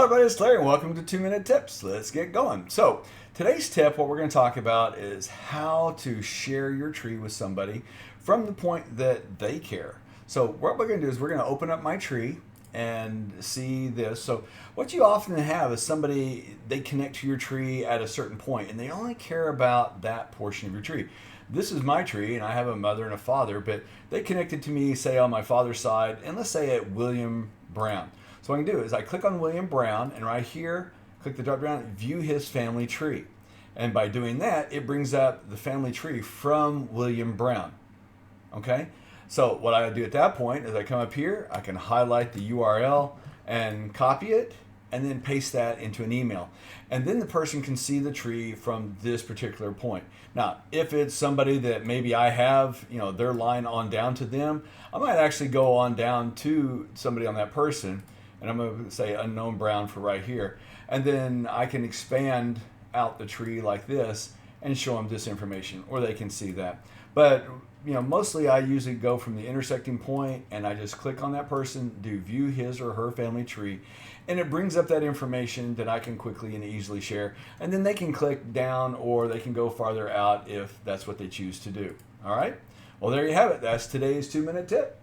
Hello everybody, it's Larry and welcome to 2 Minute Tips. Let's get going. So today's tip, what we're going to talk about is how to share your tree with somebody from the point that they care. So what we're going to do is we're going to open up my tree and see this. So what you often have is somebody, they connect to your tree at a certain point and they only care about that portion of your tree. This is my tree and I have a mother and a father, but they connected to me, say on my father's side, and let's say at William Brown. So what I can do is I click on William Brown and right here, click the drop down, view his family tree. And by doing that, it brings up the family tree from William Brown. Okay? So what I do at that point is I come up here, I can highlight the URL and copy it and then paste that into an email. And then the person can see the tree from this particular point. Now, if it's somebody that maybe I have, their line on down to them, I might actually go on down to somebody on that person and I'm going to say unknown Brown for right here. And then I can expand out the tree like this and show them this information, or they can see that. But mostly I usually go from the intersecting point and I just click on that person, do view his or her family tree, and it brings up that information that I can quickly and easily share. And then they can click down or they can go farther out if that's what they choose to do. All right? Well, there you have it. That's today's 2 Minute Tip.